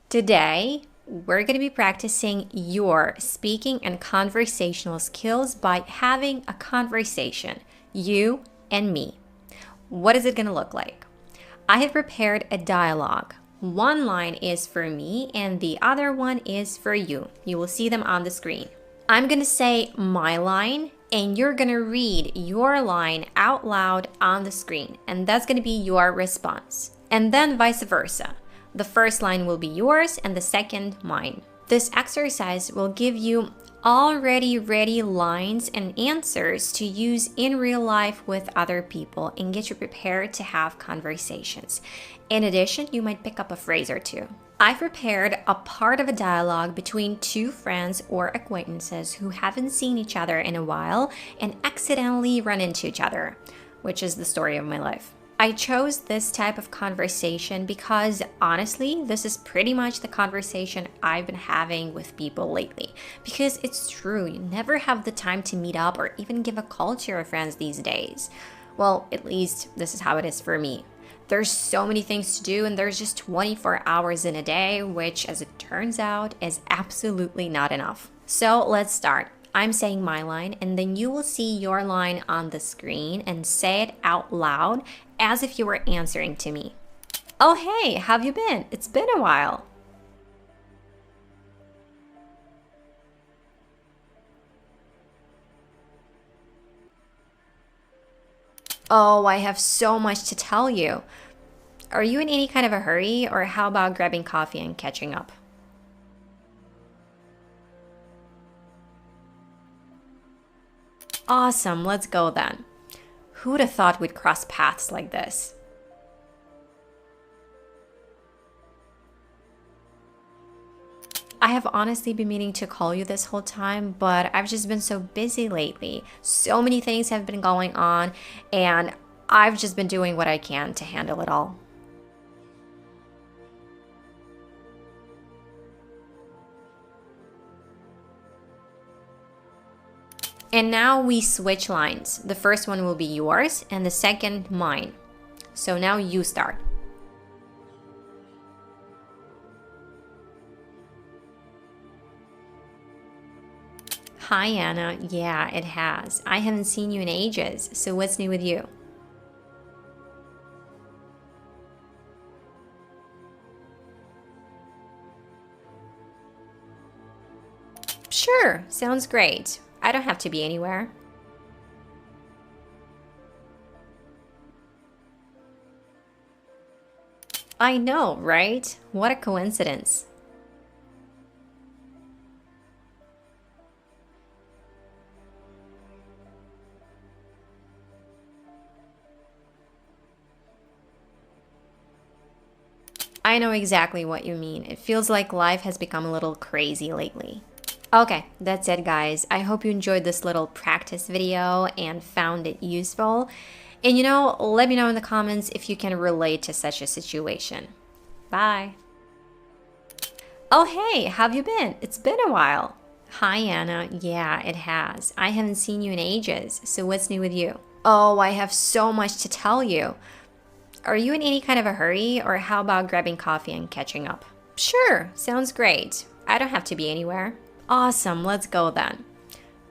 Today, we're going to be practicing your speaking and conversational skills by having a conversation, you and me. What is it going to look like? I have prepared a dialogue. One line is for me and the other one is for you. You will see them on the screen. I'm going to say my line and you're going to read your line out loud on the screen, and that's going to be your response. And then vice versa. The first line will be yours and the second mine. This exercise will give you already ready lines and answers to use in real life with other people and get you prepared to have conversations. In addition, you might pick up a phrase or two. I've prepared a part of a dialogue between two friends or acquaintances who haven't seen each other in a while and accidentally run into each other, which is the story of my life. I chose this type of conversation because honestly, this is pretty much the conversation I've been having with people lately. Because it's true, you never have the time to meet up or even give a call to your friends these days. Well, at least this is how it is for me. There's so many things to do and there's just 24 hours in a day, which as it turns out is absolutely not enough. So let's start. I'm saying my line and then you will see your line on the screen and say it out loud as if you were answering to me. Oh, hey, how have you been? It's been a while. Oh, I have so much to tell you. Are you in any kind of a hurry, or how about grabbing coffee and catching up? Awesome, let's go then. Who'd have thought we'd cross paths like this? I have honestly been meaning to call you this whole time, but I've just been so busy lately. So many things have been going on, and I've just been doing what I can to handle it all. And now we switch lines. The first one will be yours and the second mine. So now you start. Hi Anna, yeah, it has. I haven't seen you in ages, so what's new with you? Sure, sounds great. I don't have to be anywhere. I know, right? What a coincidence. I know exactly what you mean. It feels like life has become a little crazy lately. Okay, that's it guys. I hope you enjoyed this little practice video and found it useful. And let me know in the comments if you can relate to such a situation. Bye. Oh hey, how have you been? It's been a while. Hi Anna, yeah, it has. I haven't seen you in ages, so what's new with you? Oh, I have so much to tell you. Are you in any kind of a hurry, or how about grabbing coffee and catching up? Sure, sounds great. I don't have to be anywhere. Awesome, let's go then.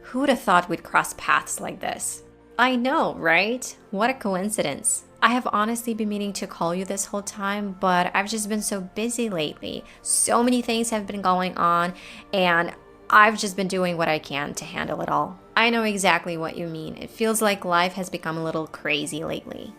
Who'd have thought we'd cross paths like this? I know, right? What a coincidence. I have honestly been meaning to call you this whole time, but I've just been so busy lately. So many things have been going on, and I've just been doing what I can to handle it all. I know exactly what you mean. It feels like life has become a little crazy lately.